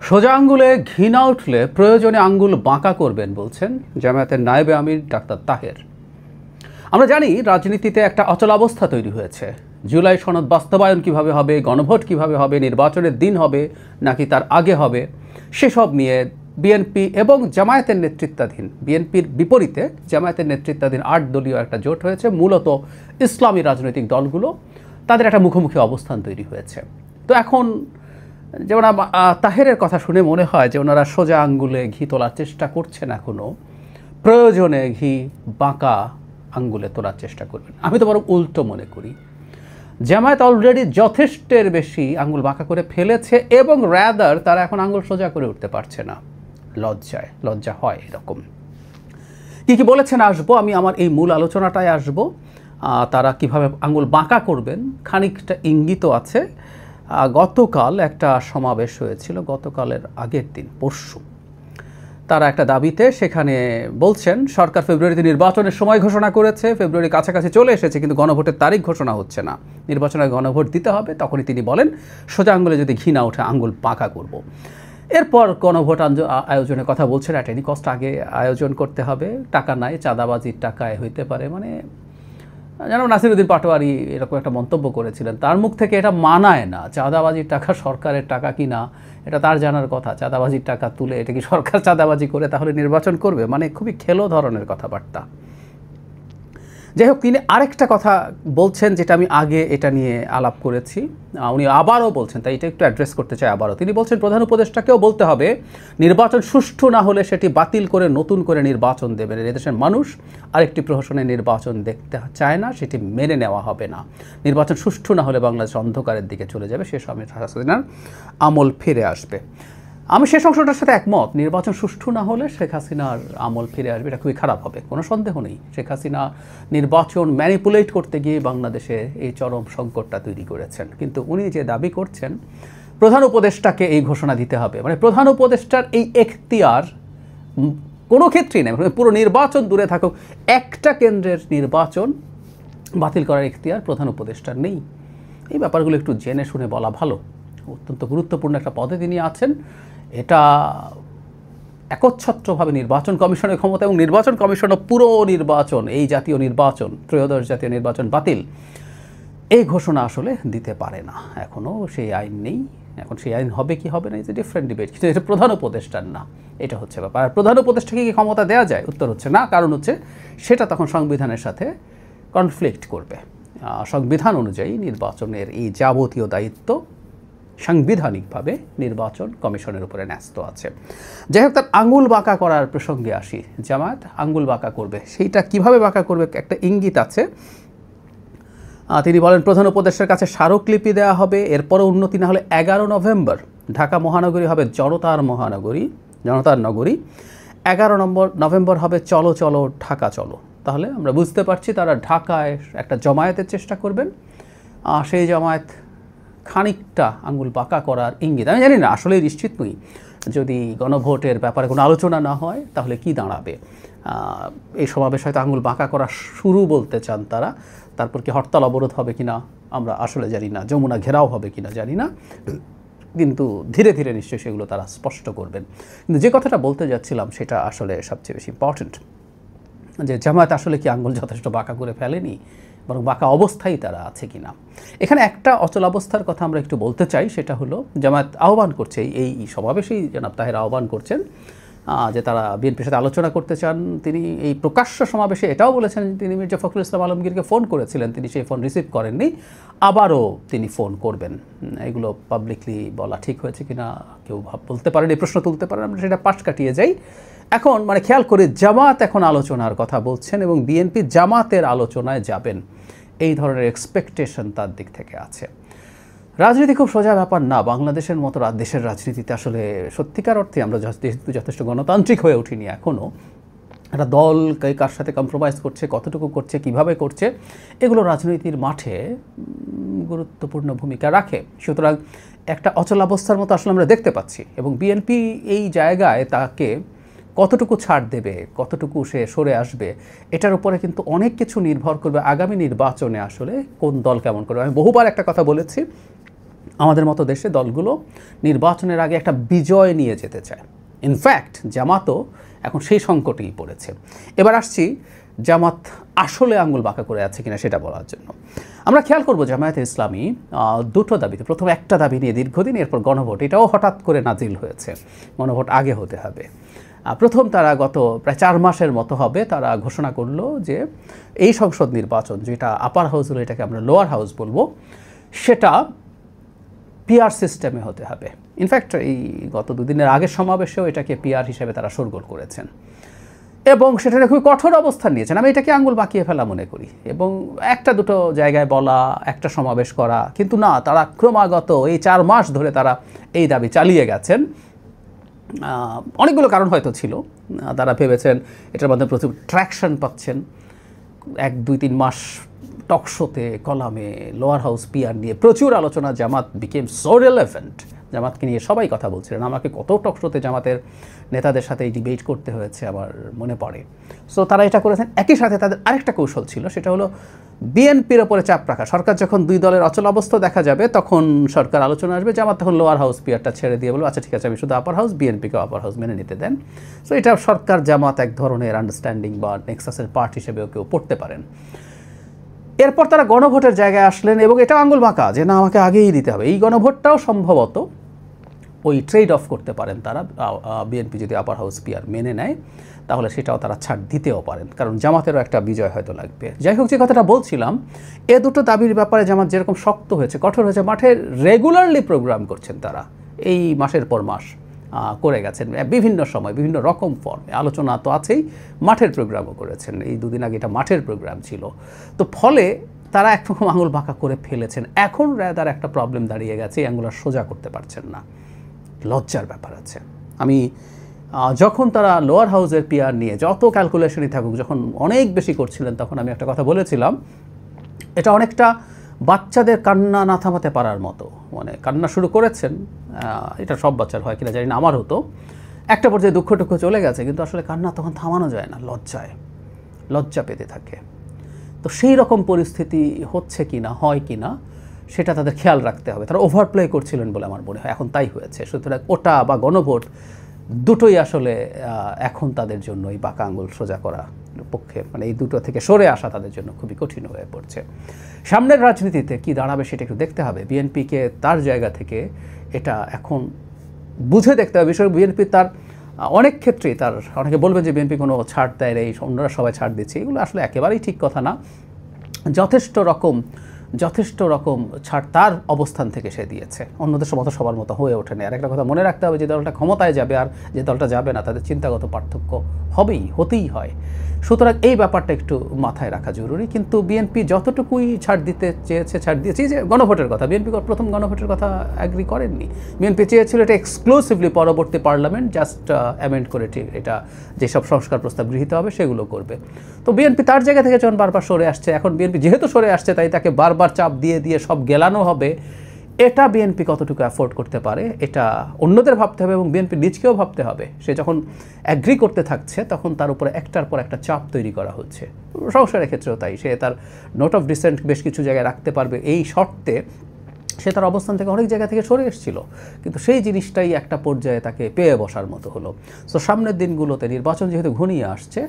সোজা আঙ্গুলে ঘি না উঠলে প্রয়োজনে আঙ্গুল বাঁকা করবেন বলছেন জামায়াতের নায়েবে আমির ডাক্তার তাহের। আমরা জানি রাজনীতিতে একটা অচলাবস্থা তৈরি হয়েছে। জুলাই সনদ বাস্তবায়ন কিভাবে হবে, গণভোট কিভাবে হবে, নির্বাচনের দিন হবে নাকি তার আগে হবে, সেসব নিয়ে বিএনপি এবং জামায়াতের নেতৃত্বাধীন, বিএনপির বিপরীতে জামায়াতের নেতৃত্বাধীন 8 দলীয় একটা জোট হয়েছে। মূলত ইসলামী রাজনৈতিক দলগুলো, তাদের একটা মুখোমুখি অবস্থান তৈরি হয়েছে। তো এখন যেমন তাহেরের কথা শুনে মনে হয় যে ওনারা সোজা আঙ্গুলে ঘি তোলার চেষ্টা করছেন, এখনও প্রয়োজনে ঘি বাঁকা আঙ্গুলে তোলার চেষ্টা করবেন। আমি তো বরং উল্টো মনে করি, জামায়াত অলরেডি যথেষ্টের বেশি আঙ্গুল বাঁকা করে ফেলেছে এবং র্যাদার তারা এখন আঙ্গুল সোজা করে উঠতে পারছে না। লজ্জা হয় এরকম। কি বলেছেন আসবো, আমি আমার এই মূল আলোচনাটায় আসবো। তারা কিভাবে আঙ্গুল বাঁকা করবেন খানিকটা ইঙ্গিত আছে। গতকাল একটা সমাবেশ হয়েছিল, গতকালের আগের দিন, পরশু। তারা একটা দাবিতে সেখানে বলছেন সরকার ফেব্রুয়ারিতে নির্বাচনের সময় ঘোষণা করেছে, ফেব্রুয়ারি কাছাকাছি চলে এসেছে, কিন্তু গণভোটের তারিখ ঘোষণা হচ্ছে না। নির্বাচনের গণভোট দিতে হবে, তখনই তিনি বলেন সোজা আঙ্গুলে যদি ঘি না ওঠে আঙ্গুল বাঁকা করব। এরপর গণভোট আয়োজনের কথা বলছেন, অ্যাট এনি কস্ট আগে আয়োজন করতে হবে, টাকা নাই, চাঁদাবাজির টাকায় হইতে পারে। মানে যেন নাসিরুদ্দিন পাটোয়ারি এরকম একটা মন্তব্য করেছিলেন, তার মুখ থেকে এটা মানায় না। চাঁদাবাজির টাকা সরকারের টাকা কিনা এটা তার জানার কথা। চাঁদাবাজির টাকা তুলে এটা কি সরকার চাঁদাবাজি করে তাহলে নির্বাচন করবে? মানে খুবই খেলো ধরনের কথাবার্তা। যাই হোক, তিনি আরেকটা কথা বলছেন যেটা আমি আগে এটা নিয়ে আলাপ করেছি, উনি আবারও বলছেন, তাই এটা একটু অ্যাড্রেস করতে চাই আবারও। তিনি বলছেন প্রধান উপদেষ্টাকেও বলতে হবে নির্বাচন সুষ্ঠু না হলে সেটি বাতিল করে নতুন করে নির্বাচন দেবেন। এদেশের মানুষ আরেকটি প্রহসনের নির্বাচন দেখতে চায় না, সেটি মেনে নেওয়া হবে না। নির্বাচন সুষ্ঠু না হলে বাংলাদেশ অন্ধকারের দিকে চলে যাবে, শেষ হাসিনার আমল ফিরে আসবে। আমি শেষ অংশটার সাথে একমত। নির্বাচন সুষ্ঠু না হলে শেখ হাসিনার আমল ফিরে আসবে, এটা খুবই খারাপ হবে, কোনো সন্দেহ নেই। শেখ হাসিনা নির্বাচন ম্যানিপুলেট করতে গিয়ে বাংলাদেশে এই চরম সংকটটা তৈরি করেছেন। কিন্তু উনি যে দাবি করছেন প্রধান উপদেষ্টাকে এই ঘোষণা দিতে হবে, মানে প্রধান উপদেষ্টার এই এখতিয়ার কোনো ক্ষেত্রেই নেই। পুরো নির্বাচন দূরে থাকুক, একটা কেন্দ্রের নির্বাচন বাতিল করার এখতিয়ার প্রধান উপদেষ্টার নেই। এই ব্যাপারগুলো একটু জেনে শুনে বলা ভালো। অত্যন্ত গুরুত্বপূর্ণ একটা পদে তিনি আছেন। এটা একচ্ছত্রভাবে নির্বাচন কমিশনের ক্ষমতা, এবং নির্বাচন কমিশনের পুরো নির্বাচন, এই জাতীয় নির্বাচন, ত্রয়োদশ জাতীয় নির্বাচন বাতিল, এই ঘোষণা আসলে দিতে পারে না। এখনও সেই আইন নেই। এখন সেই আইন হবে কি হবে না, ইজ এ ডিফারেন্ট ডিবেট। কিন্তু এটা প্রধান উপদেষ্টার না, এটা হচ্ছে ব্যাপার। আর প্রধান উপদেষ্টাকে কি ক্ষমতা দেওয়া যায়? উত্তর হচ্ছে না। কারণ হচ্ছে সেটা তখন সংবিধানের সাথে কনফ্লিক্ট করবে। সংবিধান অনুযায়ী নির্বাচনের এই যাবতীয় দায়িত্ব সাংবিধানিকভাবে নির্বাচন কমিশনের উপরে ন্যস্ত আছে। যাই হোক, তার আঙ্গুল বাঁকা করার প্রসঙ্গে আসি। জামায়াত আঙ্গুল বাঁকা করবে, সেইটা কিভাবে বাঁকা করবে একটা ইঙ্গিত আছে। তিনি বলেন প্রধান উপদেষ্টার কাছে স্মারকলিপি দেওয়া হবে, এরপরও উন্নতি না হলে 11 নভেম্বর ঢাকা মহানগরী হবে জনতার নগরী। 11 নভেম্বর হবে চলো চলো ঢাকা চলো। তাহলে আমরা বুঝতে পারছি তারা ঢাকায় একটা জমায়েতের চেষ্টা করবেন। সেই জমায়েত খানিকটা আঙ্গুল বাঁকা করার ইঙ্গিত। আমি জানি না, আসলে নিশ্চিত নই। যদি গণভোটের ব্যাপারে কোনো আলোচনা না হয় তাহলে কি দাঁড়াবে। এই সমাবেশ হয়তো আঙ্গুল বাঁকা করা শুরু বলতে চান তারা। তারপর কি হরতাল অবরোধ হবে কিনা আমরা আসলে জানি না, যমুনা ঘেরাও হবে কিনা জানি না, কিন্তু ধীরে ধীরে নিশ্চয়ই সেগুলো তারা স্পষ্ট করবেন। কিন্তু যে কথাটা বলতে যাচ্ছিলাম সেটা আসলে সবচেয়ে বেশি ইম্পর্টেন্ট, যে জামায়াত আসলে কি আঙ্গুল যথেষ্ট বাঁকা করে ফেলেনি, বরং বাঁকা অবস্থায় তারা আছে কিনা। এখানে একটা অচলাবস্থার কথা আমরা একটু বলতে চাই, সেটা হলো জামায়াত আহ্বান করছে, এই সমাবেশেই জনাব তাহের আহ্বান করছেন যে তারা বিএনপির সাথে আলোচনা করতে চান। তিনি এই প্রকাশ্য সমাবেশে এটাও বলেছেন তিনি মির্জা ফখরুল ইসলাম আলমগীরকে ফোন করেছিলেন, তিনি সেই ফোন রিসিভ করেননি, আবারও তিনি ফোন করবেন। এগুলো পাবলিকলি বলা ঠিক হয়েছে কিনা কেউ বলতে পারেন, এই প্রশ্ন তুলতে পারেন, আমরা সেটা পাশ কাটিয়ে যাই। এখন মানে খেয়াল করে জামাত এখন আলোচনার কথা বলছেন এবং বিএনপি জামাতের আলোচনায় যাবেন, এই ধরনের এক্সপেকটেশন তার দিক থেকে আছে। রাজনীতি খুব সোজা ব্যাপার না। বাংলাদেশের মতো দেশের রাজনীতিতে আসলে সত্যিকার অর্থে আমরা যথেষ্ট গণতান্ত্রিক হয়ে উঠিনি এখনও। একটা দল কার সাথে কম্প্রোমাইজ করছে, কতটুকু করছে, কিভাবে করছে, এগুলো রাজনীতির মাঠে গুরুত্বপূর্ণ ভূমিকা রাখে। সুতরাং একটা অচলাবস্থার মতো আসলে আমরা দেখতে পাচ্ছি, এবং বিএনপি এই জায়গায় তাকে কতটুকু ছাড় দেবে, কতটুকু সে সরে আসবে, এটার উপরে কিন্তু অনেক কিছু নির্ভর করবে আগামী নির্বাচনে আসলে কোন দল কেমন করবে। আমি বহুবার একটা কথা বলেছি, আমাদের মতো দেশে দলগুলো নির্বাচনের আগে একটা বিজয় নিয়ে যেতে চায়। ইনফ্যাক্ট জামাতও এখন সেই সংকটেই পড়েছে। এবার আসছি জামাত আসলে আঙ্গুল বাঁকা করে আছে কিনা সেটা বলার জন্য। আমরা খেয়াল করব জামায়াতে ইসলামী দুটো দাবিতে, প্রথম একটা দাবি নিয়ে দীর্ঘদিন, এরপর গণভোট, এটাও হঠাৎ করে নাজিল হয়েছে, গণভোট আগে হতে হবে। প্রথম তারা গত প্রায় 4 মাসের মতো হবে তারা ঘোষণা করলো যে এই সংসদ নির্বাচন, যেটা আপার হাউস হলো এটাকে আমরা লোয়ার হাউস বলবো, সেটা পিআর সিস্টেমে হতে হবে। ইনফ্যাক্ট এই গত 2 দিনের আগের সমাবেশেও এটাকে পিআর হিসেবে তারা শোরগোল করেছেন এবং সেটা খুবই কঠোর অবস্থান নিয়েছেন। আমি এটাকে আঙুল বাঁকিয়ে ফেলা মনে করি। এবং একটা দুটো জায়গায় বলা, একটা সমাবেশ করা, কিন্তু না, তারা ক্রমাগত এই 4 মাস ধরে তারা এই দাবি চালিয়ে গেছেন। অনেকগুলো কারণ হয়তো ছিল, তারা ভেবেছেন এটার মধ্যে প্রচুর ট্র্যাকশন পাচ্ছেন। 1-2-3 মাস টকশোতে, কলামে লোয়ার হাউস পিআর নিয়ে প্রচুর আলোচনা, জামাত বিকেম সো রিলেভেন্ট, জামাতকে নিয়ে সবাই কথা বলছিলেন। আমাকে কত টকশোতে জামাতের নেতাদের সাথে এই ডিবেট করতে হয়েছে আমার মনে পড়ে। সো তারা এটা করেছেন। একই সাথে তাদের আরেকটা কৌশল ছিল, সেটা হলো বিএনপির ওপরে চাপ রাখা। সরকার যখন 2 দলের অচল অবস্থা দেখা যাবে তখন সরকার আলোচনা আসবে, জামাত তখন লোয়ার হাউস পিআরটা ছেড়ে দিয়ে বলবো আচ্ছা ঠিক আছে, আমি শুধু আপার হাউস, বিএনপিকে আপার হাউস মেনে নিতে দেন। সো এটা সরকার জামাত এক ধরনের আন্ডারস্ট্যান্ডিং বা নেক্সাসের পার্ট হিসেবেও কেউ পড়তে পারেন। এরপর তারা গণভোটের জায়গায় আসলেন এবং এটা আঙুল বাঁকা যে না, আমাকে আগেই দিতে হবে। এই গণভোটটাও সম্ভবত ওই ট্রেড অফ করতে পারেন তারা। বিএনপি যদি আপার হাউস পিআর মেনে নেয় তাহলে সেটাও তারা ছাড় দিতেও পারেন, কারণ জামাতেরও একটা বিজয় হয়তো লাগবে। যাই হোক, যে কথাটা বলছিলাম, এ দুটো দাবির ব্যাপারে জামাত যেরকম শক্ত হয়েছে, কঠোর হয়েছে, মাঠে রেগুলারলি প্রোগ্রাম করছেন তারা, এই মাসের পর মাস করে গেছেন বিভিন্ন সময়, বিভিন্ন রকম ফর্মে। আলোচনা তো আছেই, মাঠের প্রোগ্রামও করেছেন। এই 2 দিন আগে এটা মাঠের প্রোগ্রাম ছিল। তো ফলে তারা একরকম আঙুল বাঁকা করে ফেলেছেন। এখন তার একটা প্রবলেম দাঁড়িয়ে গেছে, এই আঙুল আর সোজা করতে পারছেন না। লজ্জার ব্যাপার আছে। আমি যখন তারা লোয়ার হাউসের পিআর নিয়ে যত ক্যালকুলেশনই থাকুক, যখন অনেক বেশি করছিলেন, তখন আমি একটা কথা বলেছিলাম, এটা অনেকটা বাচ্চাদের কান্না না থামাতে পারার মতো। মানে কান্না শুরু করেছেন, এটা সব বাচ্চার হয় কিনা জানি না, আমার হতো। একটা পর্যায়ে দুঃখ টুক্ষ চলে গেছে, কিন্তু আসলে কান্না তখন থামানো যায় না, লজ্জা পেতে থাকে। তো সেই রকম পরিস্থিতি হচ্ছে কিনা, হয় কিনা, সেটা তাদের খেয়াল রাখতে হবে। তারা ওভারপ্লে করছিলেন বলে আমার মনে হয়, এখন তাই হয়েছে। সুতরাং ওটা বা গণভোট দুটোই আসলে এখন তাদের জন্য এই বাঁকা আঙুল সোজা করা পক্ষে, মানে এই দুটো থেকে সরে আসা তাদের জন্য খুবই কঠিন হয়ে পড়ছে। সামনের রাজনীতিতে কি দাঁড়াবে সেটা একটু দেখতে হবে। বিএনপিকে তার জায়গা থেকে এটা এখন বুঝে দেখতে হবে। বিষয় বিএনপি তার অনেক ক্ষেত্রেই তার, অনেকে বলবেন যে বিএনপি কোনো ছাড় দেয়, এই অন্যরা সবাই ছাড় দিচ্ছে, এগুলো আসলে একেবারেই ঠিক কথা না। যথেষ্ট রকম ছাড় তার অবস্থান থেকে সে দিয়েছে, অন্যদের মতো সবার মতো হয়ে ওঠেনি। আর একটা কথা মনে রাখতে হবে, যে দলটা ক্ষমতায় যাবে আর যে দলটা যাবে না, তাদের চিন্তাগত পার্থক্য হতেই হয়। সুতরাং এই ব্যাপারটা একটু মাথায় রাখা জরুরি। কিন্তু বিএনপি যতটুকুই ছাড় দিতে চেয়েছে ছাড় দিয়েছে। যে গণভোটের কথা, বিএনপি প্রথম গণভোটের কথা অ্যাগ্রি করেননি। বিএনপি চেয়েছিল এটা এক্সক্লুসিভলি পরবর্তী পার্লামেন্ট জাস্ট অ্যামেন্ড করে ঠিক এটা যেসব সংস্কার প্রস্তাব গৃহীত হবে সেগুলো করবে। তো বিএনপি তার জায়গা থেকে যখন বারবার সরে আসছে, এখন বিএনপি যেহেতু সরে আসছে, তাই তাকে বারবার চাপ দিয়ে সব গেলানো হবে। এটা বিএনপি কতটুকু অ্যাফোর্ড করতে পারে, এটা অন্যদের ভাবতে হবে এবং বিএনপি নিজকেও ভাবতে হবে। সে যখন অ্যাগ্রি করতে থাকছে, তখন তার উপরে একটার পর একটা চাপ তৈরি করা হচ্ছে। সংসারের ক্ষেত্রেও তাই। সে তার নোট অফ ডিসেন্ট বেশ কিছু জায়গায় রাখতে পারবে এই শর্তে সে তার অবস্থান থেকে অনেক জায়গা থেকে সরে এসেছিল, কিন্তু সেই জিনিসটাই একটা পর্যায়ে তাকে পেয়ে বসার মতো হলো। সো সামনের দিনগুলোতে নির্বাচন যেহেতু ঘনিয়ে আসছে,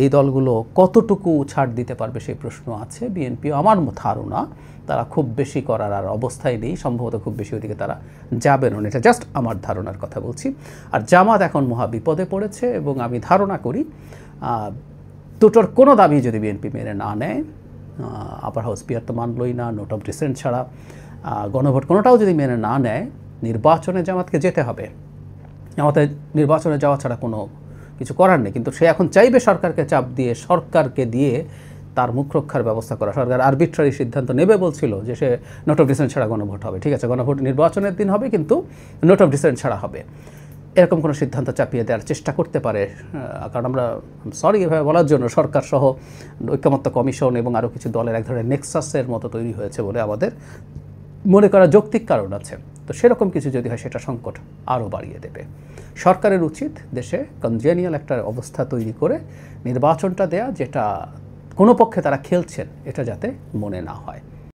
এই দলগুলো কতটুকু ছাড় দিতে পারবে সেই প্রশ্ন আছে। বিএনপিও আমার ধারণা তারা খুব বেশি করার আর অবস্থায় নেই, সম্ভবত খুব বেশি ওদিকে তারা যাবেন না, এটা জাস্ট আমার ধারণার কথা বলছি। আর জামাত এখন মহা বিপদে পড়েছে এবং আমি ধারণা করি দুটোর কোনো দাবি যদি বিএনপি মেনে না নেয়, আপার হাউস পিআর তো মানলই না, নোট অফ ডিসেন্ট ছাড়া গণভোট কোনোটাও যদি মেনে না নেয়, নির্বাচনে জামাতকে যেতে হবে। আমাদের নির্বাচনে যাওয়া ছাড়া কোনো কিছু করার নেই। কিন্তু সে এখন চাইবে সরকারকে চাপ দিয়ে, সরকারকে দিয়ে তার মুখ রক্ষার ব্যবস্থা করা। সরকার আরবিট্রারি সিদ্ধান্ত নেবে বলছিল যে সে নোট অফ ডিসেন্ট ছাড়া গণভোট হবে। ঠিক আছে, গণভোট নির্বাচনের দিন হবে, কিন্তু নোট অফ ডিসেন্ট ছাড়া হবে, এরকম কোনো সিদ্ধান্ত চাপিয়ে দেওয়ার চেষ্টা করতে পারে। কারণ আমরা সরি এভাবে বলার জন্য, সরকার সহ ঐক্যমত্য কমিশন এবং আরও কিছু দলের এক ধরনের নেক্সাসের মতো তৈরি হয়েছে বলে আমাদের মনে করা যৌক্তিক কারণ আছে। তো সেরকম কিছু যদি হয়, সেটা সংকট আরও বাড়িয়ে দেবে। সরকারের উচিত দেশে কনজেনিয়াল একটা অবস্থা তৈরি করে নির্বাচনটা দেয়া, যেটা কোনো পক্ষে তারা খেলছেন এটা যাতে মনে না হয়।